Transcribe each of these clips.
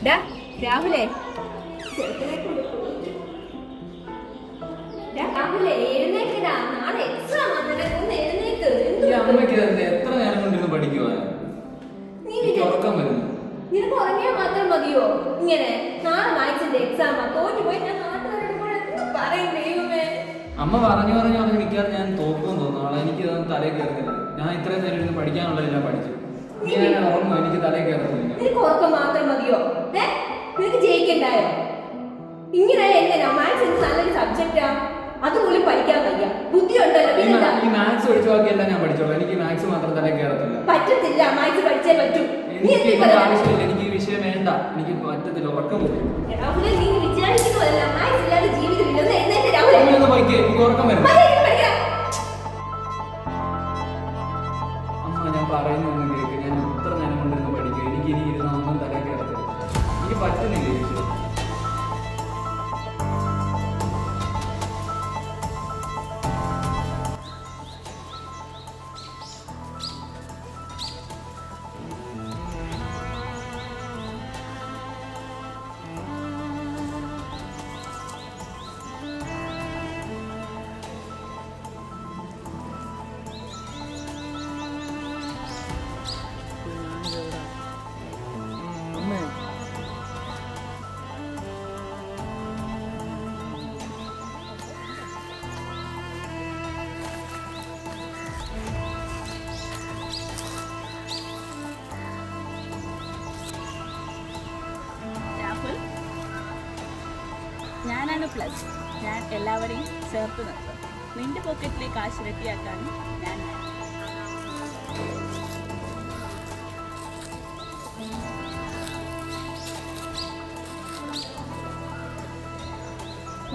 രാഹുലേ രാഹുലേ എഴുന്നേക്കടാ, നാളെ എക്സാം ആണ്. ഒന്ന് എഴുന്നേക്ക്. അമ്മയ്ക്ക് എത്ര നേരം കൊണ്ടിരുന്ന് പഠിക്കുവാ? നിനക്ക് ഉറങ്ങിയാൽ മാത്രം മതിയോ? ഇങ്ങനെ നാളെ മാത്സിന്റെ എക്സാമാ, തോറ്റു പോയി ഞാൻ നാട്ടുകാരോട് പറയും. ദൈവമേ, അമ്മ പറഞ്ഞു നിൽക്കാതെ ഞാൻ തോക്കുമെന്ന് തോന്നുന്നു. നാളെ എനിക്ക് തലയിൽ കയറുന്നില്ല. ഞാൻ ഇത്രയും നേരം ഇരുന്ന് പഠിക്കാനുള്ളതെല്ലാം പഠിച്ചു. ഞാൻ ഉറങ്ങും, എനിക്ക് തലയിൽ കയറുന്നില്ല. നിനക്ക് ഉറക്കം മാത്രം മതിയോ? നിനക്ക് ജയിക്കണ്ടായോ? ഇങ്ങനെ എങ്ങനെയാ? മാത്സ് നല്ലൊരു സബ്ജക്റ്റാ, അതുപോലും പഠിക്കാൻ വയ്യ. ബുദ്ധി ഉണ്ടല്ലോ. ഈ മാത്സ് ഒഴിച്ചു ബാക്കിയെല്ലാം ഞാൻ പഠിച്ചോളൂ. എനിക്ക് മാത്സ് മാത്രം തലയിൽ കയറത്തില്ല. പറ്റത്തില്ല, മാത്സ് പഠിച്ചേ പറ്റൂ. ആവശ്യമില്ല, എനിക്ക് ഈ വിഷയം വേണ്ട. എനിക്ക് പറ്റത്തില്ല, ഉറക്കം പോകും. നീ വിചാരിക്കുന്നതല്ല, മാത്സ് ഇല്ലാതെ ജീവിതമില്ല. എനിക്ക് ഉറക്കം വരും. അമ്മ ഞാൻ പറയുന്നൊന്നും കേൾക്ക്. ഞാൻ ഇത്ര നേരം കൊണ്ടിരുന്ന് പഠിക്കുക. എനിക്ക് ഇനി ഇരുന്ന ഒന്നും തലയിൽ കയറത്തില്ല. എനിക്ക് പറ്റുന്നില്ല ഈ വിഷയം. ഞാനാണ് പ്ലസ്. ഞാൻ എല്ലാവരെയും ചേർത്ത് നിർത്തും. നിന്റെ പോക്കറ്റിലെ കാശ് ഇരട്ടിയാക്കാനും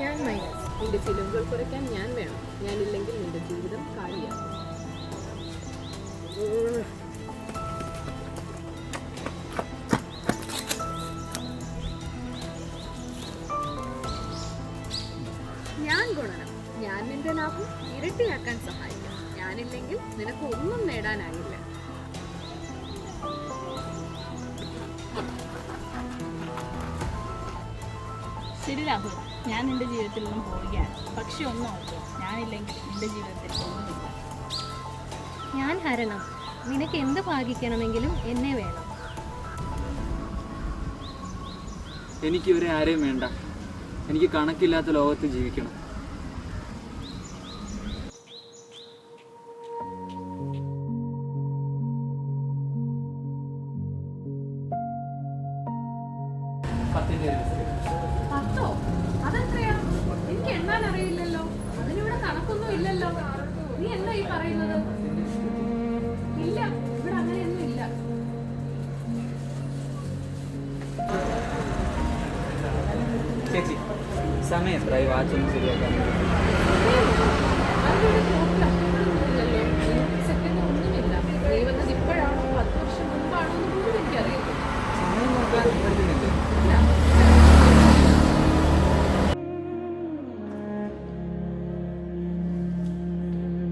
ഞാൻ മൈനസ്. നിന്റെ ചിലവുകൾ കുറയ്ക്കാൻ ഞാൻ വേണം. ഞാനില്ലെങ്കിൽ നിന്റെ ജീവിതം കാലിയാകും. ഞാൻ ഗുണനം. ഞാൻ നിന്റെ ലാഭം ഇരട്ടിയാക്കാൻ സഹായിക്കാം. ഞാനില്ലെങ്കിൽ നിനക്ക് ഒന്നും നേടാനാകില്ല. ശരി രാഹുൽ, ഞാൻ നിന്റെ ജീവിതത്തിൽ നിന്നും പോവുകയാണ്. പക്ഷെ ഒന്നും ഓർക്കുക, ഞാനില്ലെങ്കിൽ നിന്റെ ജീവിതത്തിൽ ഒന്നുമില്ല. ഞാൻ ഹരണം. നിനക്ക് എന്ത് ഭാഗിക്കണമെങ്കിലും എന്നെ വേണം. എനിക്ക് ഇവരെ ആരെയും വേണ്ട. എനിക്ക് കണക്കില്ലാത്ത ലോകത്ത് ജീവിക്കണം. പത്തോ? അതെത്രയാ? എനിക്ക് എണ്ണാൻ അറിയില്ലല്ലോ. അതിനിവിടെ കണക്കൊന്നും ഇല്ലല്ലോ. നീ എന്താ ഈ പറയുന്നത്? ഇല്ല, ഇവിടെ അങ്ങനെയൊന്നും ഇല്ല. ചേച്ചി, സമയം എത്രയായി? വാച്ചൊന്നും ശരിയാക്കാൻ സെക്കൻഡ് ഒന്നുമില്ല. നീ വന്നത് ഇപ്പോഴാണോ 10 വർഷം മുമ്പാണോ എന്ന് പോലും എനിക്കറിയില്ല. സമയം നോക്കാൻ പറ്റുന്നില്ല.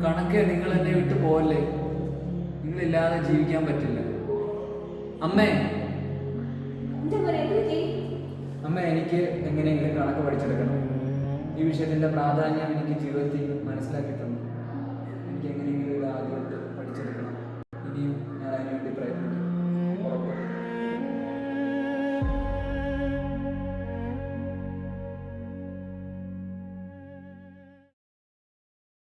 കണക്കെ, നിങ്ങൾ എന്നെ വിട്ടു പോവല്ലേ. നിങ്ങളില്ലാതെ ജീവിക്കാൻ പറ്റില്ല. അമ്മേ, അമ്മ എനിക്ക് എങ്ങനെയെങ്കിലും കണക്ക് പഠിച്ചെടുക്കണം. ഈ വിഷയത്തിന്റെ പ്രാധാന്യം എനിക്ക് ജീവിതത്തിൽ മനസ്സിലാക്കി തന്നു. എനിക്ക് എങ്ങനെയെങ്കിലും ഇത് ആദ്യമായിട്ട്